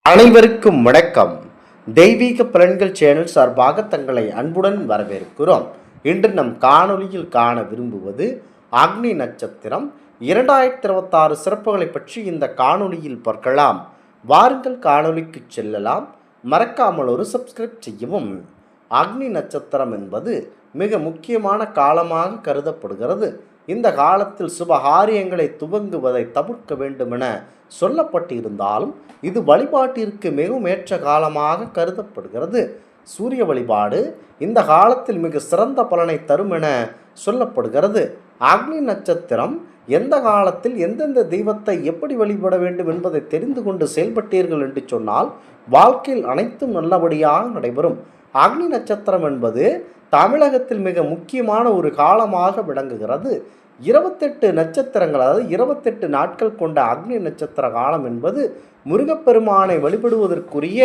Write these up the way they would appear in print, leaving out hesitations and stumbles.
அனைவருக்கும் வணக்கம். தெய்வீக பலன்கள் சேனல் சார்பாக தங்களை அன்புடன் வரவேற்கிறோம். இன்று நம் காணொலியில் காண விரும்புவது அக்னி நட்சத்திரம் 2026 சிறப்புகளை பற்றி இந்த காணொலியில் பார்க்கலாம். வாருங்கள் காணொலிக்கு செல்லலாம். மறக்காமல் ஒரு சப்ஸ்கிரைப் செய்யவும். அக்னி நட்சத்திரம் என்பது மிக முக்கியமான காலமாக கருதப்படுகிறது. இந்த காலத்தில் சுபகாரியங்களை துவங்குவதை தவிர்க்க வேண்டுமென சொல்லப்பட்டிருந்தாலும் இது வழிபாட்டிற்கு மிகவும் ஏற்ற காலமாக கருதப்படுகிறது. சூரிய வழிபாடு இந்த காலத்தில் மிக சிறந்த பலனை தரும் என சொல்லப்படுகிறது. அக்னி நட்சத்திரம் எந்த காலத்தில் எந்தெந்த தெய்வத்தை எப்படி வழிபட வேண்டும் என்பதை தெரிந்து கொண்டு செயல்பட்டீர்கள் என்று சொன்னால் வாழ்க்கையில் அனைத்தும் நல்லபடியாக நடைபெறும். அக்னி நட்சத்திரம் என்பது தமிழகத்தில் மிக முக்கியமான ஒரு காலமாக விளங்குகிறது. 28 நட்சத்திரங்கள், அதாவது 28 நாட்கள் கொண்ட அக்னி நட்சத்திர காலம் என்பது முருகப்பெருமானை வழிபடுவதற்குரிய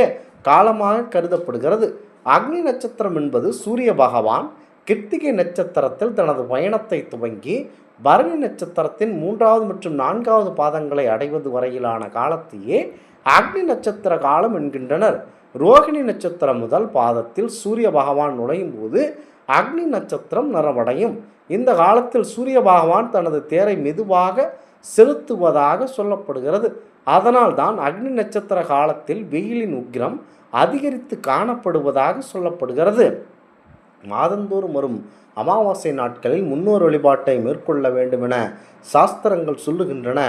காலமாக கருதப்படுகிறது. அக்னி நட்சத்திரம் என்பது சூரிய பகவான் கிருத்திகை நட்சத்திரத்தில் தனது பயணத்தை துவங்கி பரணி நட்சத்திரத்தின் 3வது மற்றும் 4வது பாதங்களை அடைவது வரையிலான காலத்தையே அக்னி நட்சத்திர காலம் என்கின்றனர். ரோகிணி நட்சத்திரம் முதல் பாதத்தில் சூரிய பகவான் நுழையும் போது அக்னி நட்சத்திரம் நிறைவடையும். இந்த காலத்தில் சூரிய பகவான் தனது தேரை மெதுவாக செலுத்துவதாக சொல்லப்படுகிறது. அதனால் தான் அக்னி நட்சத்திர காலத்தில் வெயிலின் உக்கிரம் அதிகரித்து காணப்படுவதாக சொல்லப்படுகிறது. மாதந்தோறும் வரும் அமாவாசை நாட்களில் முன்னோர் வழிபாட்டை மேற்கொள்ள வேண்டுமென சாஸ்திரங்கள் சொல்லுகின்றன.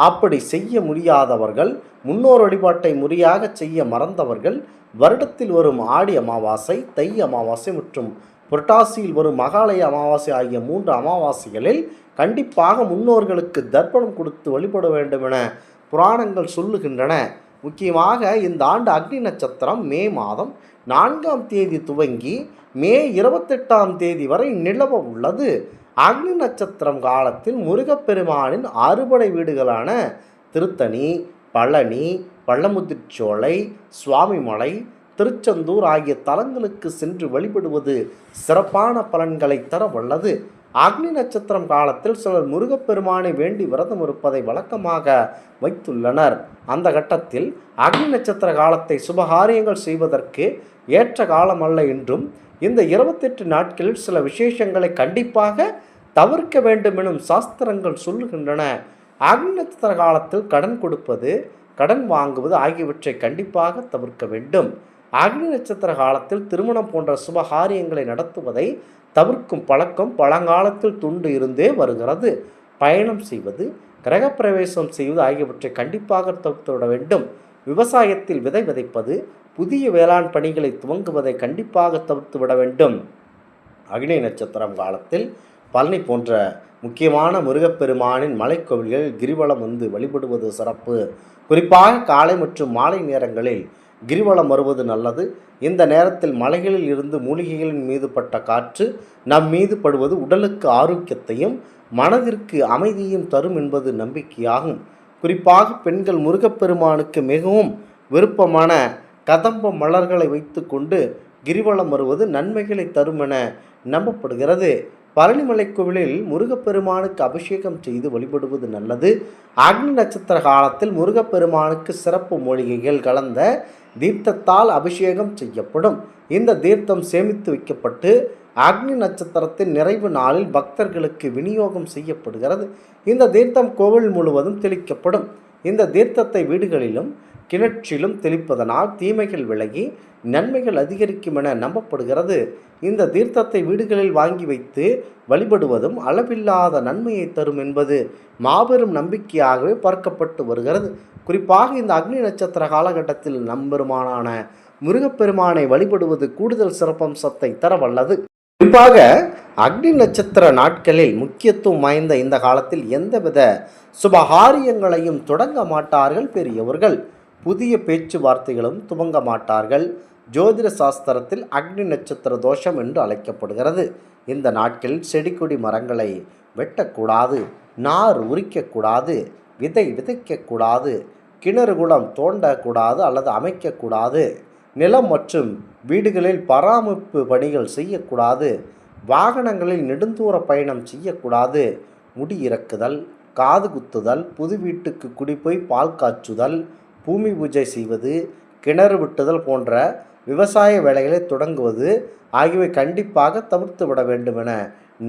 அப்படி செய்ய முடியாதவர்கள், முன்னோர் வழிபாட்டை முறையாக செய்ய மறந்தவர்கள் வருடத்தில் வரும் ஆடி அமாவாசை, தை அமாவாசை மற்றும் புரட்டாசியில் வரும் மகாலய அமாவாசை ஆகிய 3 அமாவாசைகளில் கண்டிப்பாக முன்னோர்களுக்கு தர்ப்பணம் கொடுத்து வழிபட வேண்டும் என புராணங்கள் சொல்லுகின்றன. முக்கியமாக இந்த ஆண்டு அக்னி நட்சத்திரம் மே மாதம் 4ஆம் தேதி துவங்கி மே 28ஆம் தேதி வரை நிலவ உள்ளது. அக்னி நட்சத்திரம் காலத்தில் முருகப்பெருமானின் அறுபடை வீடுகளான திருத்தணி, பழனி, பள்ளமுதிர்ச்சோலை, சுவாமிமலை, திருச்செந்தூர் ஆகிய தலங்களுக்கு சென்று வழிபடுவது சிறப்பான பலன்களை தர வல்லது. அக்னி நட்சத்திரம் காலத்தில் சிலர் முருகப்பெருமானை வேண்டி விரதம் இருப்பதை வழக்கமாக வைத்துள்ளனர். அந்த கட்டத்தில் அக்னி நட்சத்திர காலத்தை சுபகாரியங்கள் செய்வதற்கு ஏற்ற காலம் அல்ல என்றும் இந்த 28 நாட்களில் சில விசேஷங்களை கண்டிப்பாக தவிர்க்க வேண்டும் எனும் சாஸ்திரங்கள் சொல்லுகின்றன. அக்னி நட்சத்திர காலத்தில் கடன் கொடுப்பது, கடன் வாங்குவது ஆகியவற்றை கண்டிப்பாக தவிர்க்க வேண்டும். அக்னி நட்சத்திர காலத்தில் திருமணம் போன்ற சுபகாரியங்களை நடத்துவதை தவிர்க்கும் பழக்கம் பழங்காலத்தில் தொண்டு இருந்தே வருகிறது. பயணம் செய்வது, கிரகப்பிரவேசம் செய்வது ஆகியவற்றை கண்டிப்பாக தவிர்த்துவிட வேண்டும். விவசாயத்தில் விதை விதைப்பது, புதிய வேளாண் பணிகளை துவங்குவதை கண்டிப்பாக தவிர்த்து விட வேண்டும். அக்னி நட்சத்திரம் காலத்தில் பழனி போன்ற முக்கியமான முருகப்பெருமானின் மலைக்கோவில்களில் கிரிவலம் வந்து வழிபடுவது சிறப்பு. குறிப்பாக காலை மற்றும் மாலை நேரங்களில் கிரிவலம் வருவது நல்லது. இந்த நேரத்தில் மலைகளில் இருந்து மூலிகைகளின் மீது பட்ட காற்று நம் மீது படுவது உடலுக்கு ஆரோக்கியத்தையும் மனதிற்கு அமைதியும் தரும் என்பது நம்பிக்கையாகும். குறிப்பாக பெண்கள் முருகப்பெருமானுக்கு மிகவும் விருப்பமான கதம்ப மலர்களை வைத்து கொண்டு கிரிவலம் வருவது நன்மைகளை தரும் என நம்பப்படுகிறது. பழனிமலை கோவிலில் முருகப்பெருமானுக்கு அபிஷேகம் செய்து வழிபடுவது நல்லது. அக்னி நட்சத்திர காலத்தில் முருகப்பெருமானுக்கு சிறப்பு மூலிகைகள் கலந்த தீர்த்தத்தால் அபிஷேகம் செய்யப்படும். இந்த தீர்த்தம் சேமித்து வைக்கப்பட்டு அக்னி நட்சத்திரத்தின் நிறைவு நாளில் பக்தர்களுக்கு விநியோகம் செய்யப்படுகிறது. இந்த தீர்த்தம் கோவில் முழுவதும் தெளிக்கப்படும். இந்த தீர்த்தத்தை வீடுகளிலும் கிணற்றிலும் தெளிப்பதனால் தீமைகள் விலகி நன்மைகள் அதிகரிக்கும் என நம்பப்படுகிறது. இந்த தீர்த்தத்தை வீடுகளில் வாங்கி வைத்து வழிபடுவதும் அளவில்லாத நன்மையை தரும் என்பது மாபெரும் நம்பிக்கையாகவே பார்க்கப்பட்டு வருகிறது. குறிப்பாக இந்த அக்னி நட்சத்திர காலகட்டத்தில் நம்பெருமானான முருகப்பெருமானை வழிபடுவது கூடுதல் சிறப்பம்சத்தை தர வல்லது. குறிப்பாக அக்னி நட்சத்திர நாட்களில் முக்கியத்துவம் வாய்ந்த இந்த காலத்தில் எந்தவித சுபகாரியங்களையும் தொடங்க மாட்டார்கள் பெரியவர்கள். புதிய பேச்சுவார்த்தைகளும் துவங்க மாட்டார்கள். ஜோதிட சாஸ்திரத்தில் அக்னி நட்சத்திர தோஷம் என்று அழைக்கப்படுகிறது. இந்த நாட்களில் செடி கொடி மரங்களை வெட்டக்கூடாது, நார் உரிக்கக்கூடாது, விதை விதைக்கக்கூடாது, கிணறு குளம் தோண்டக்கூடாது அல்லது அமைக்கக்கூடாது, நிலம் மற்றும் வீடுகளில் பராமரிப்பு பணிகள் செய்யக்கூடாது, வாகனங்களில் நெடுந்தூர பயணம் செய்யக்கூடாது, முடி இறக்குதல், காது குத்துதல், புது வீட்டுக்கு குடிப்போய் பால் காய்ச்சுதல் பூமி பூஜை செய்வது, கிணறு வெட்டுதல் போன்ற விவசாய வேலைகளை தொடங்குவது ஆகியவை கண்டிப்பாக தவிர்த்து விட வேண்டும் என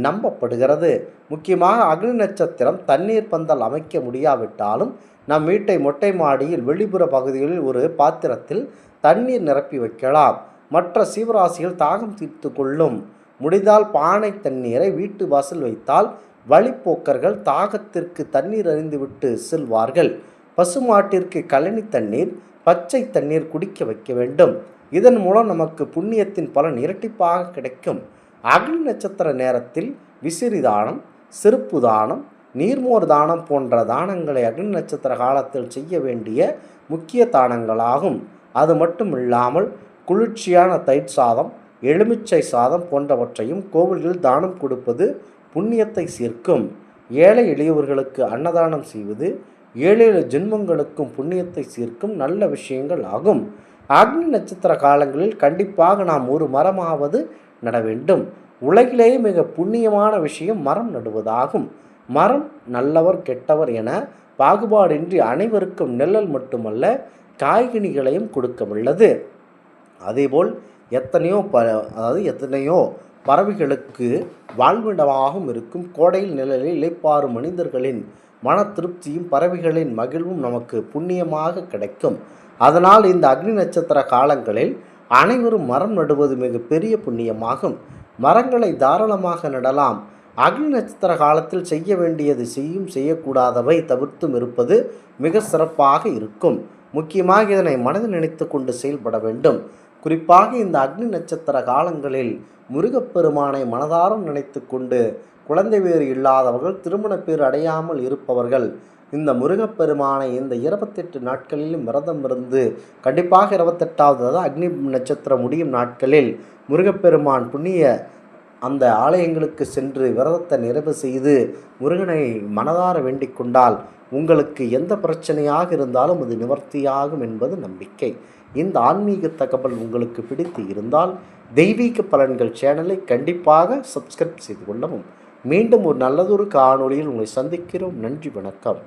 நம்பப்படுகிறது. முக்கியமாக அக்னி நட்சத்திரம் தண்ணீர் பந்தல் அமைக்க முடியாவிட்டாலும் நம் வீட்டை மொட்டை மாடியில் வெளிப்புற பகுதிகளில் ஒரு பாத்திரத்தில் தண்ணீர் நிரப்பி வைக்கலாம். மற்ற சீவராசிகள் தாகம் தீர்த்து கொள்ளும். முடிந்தால் பானை தண்ணீரை வீட்டு வாசல் வைத்தால் வழிப்போக்கர்கள் தாகத்திற்கு தண்ணீர் அறிந்துவிட்டு செல்வார்கள். பசுமாட்டிற்கு கழனி தண்ணீர், பச்சை தண்ணீர் குடிக்க வைக்க வேண்டும். இதன் மூலம் நமக்கு புண்ணியத்தின் பலன் இரட்டிப்பாக கிடைக்கும். அக்னி நட்சத்திர நேரத்தில் விசிறி தானம், செருப்பு தானம், நீர்மோர் தானம் போன்ற தானங்களை அக்னி நட்சத்திர காலத்தில் செய்ய வேண்டிய முக்கிய தானங்களாகும். அது மட்டும் இல்லாமல் குளிர்ச்சியான தயிர் சாதம், எலுமிச்சை சாதம் போன்றவற்றையும் கோவில்களில் தானம் கொடுப்பது புண்ணியத்தை சேர்க்கும். ஏழை எளியவர்களுக்கு அன்னதானம் செய்வது 7 ஜென்மங்களுக்கும் புண்ணியத்தை சேர்க்கும் நல்ல விஷயங்கள் ஆகும். அக்னி நட்சத்திர காலங்களில் கண்டிப்பாக நாம் ஒரு மரமாவது நட வேண்டும். உலகிலேயே மிக புண்ணியமான விஷயம் மரம் நடுவதாகும். மரம் நல்லவர் கெட்டவர் என பாகுபாடின்றி அனைவருக்கும் நிழல் மட்டுமல்ல காய்கனிகளையும் கொடுக்க வல்லது. அதேபோல் எத்தனையோ பறவைகளுக்கு வாழ்விடமாகவும் இருக்கும். கோடையில் நிழலில் இளைப்பாறும் மனிதர்களின் மன திருப்தியும் பறவைகளின் மகிழ்வும் நமக்கு புண்ணியமாக கிடைக்கும். அதனால் இந்த அக்னி நட்சத்திர காலங்களில் அனைவரும் மரம் நடுவது மிக பெரிய புண்ணியமாகும். மரங்களை தாராளமாக நடலாம். அக்னி நட்சத்திர காலத்தில் செய்ய வேண்டியது செய்யக்கூடாதவை தவிர்த்தும் இருப்பது மிக சிறப்பாக இருக்கும். முக்கியமாக இதனை மனதில் நினைத்து கொண்டு செயல்பட வேண்டும். குறிப்பாக இந்த அக்னி நட்சத்திர காலங்களில் முருகப்பெருமானை மனதாரம் நினைத்து கொண்டு குழந்தை பேறு இல்லாதவர்கள், திருமண பேறு அடையாமல் இருப்பவர்கள் இந்த முருகப்பெருமானை இந்த 28 நாட்களிலும் விரதம் இருந்து கண்டிப்பாக 28வது அக்னி நட்சத்திரம் முடியும் நாட்களில் முருகப்பெருமான் புண்ணிய அந்த ஆலயங்களுக்கு சென்று விரதத்தை நிறைவு செய்து முருகனை மனதார வேண்டிக் கொண்டால் உங்களுக்கு எந்த பிரச்சனையாக இருந்தாலும் அது நிவர்த்தியாகும் என்பது நம்பிக்கை. இந்த ஆன்மீக தகவல் உங்களுக்கு பிடித்து இருந்தால் தெய்வீக பலன்கள் சேனலை கண்டிப்பாக சப்ஸ்கிரைப் செய்து கொள்ளவும். மீண்டும் ஒரு நல்லதொரு காணொளியில் உங்களை சந்திக்கிறோம். நன்றி, வணக்கம்.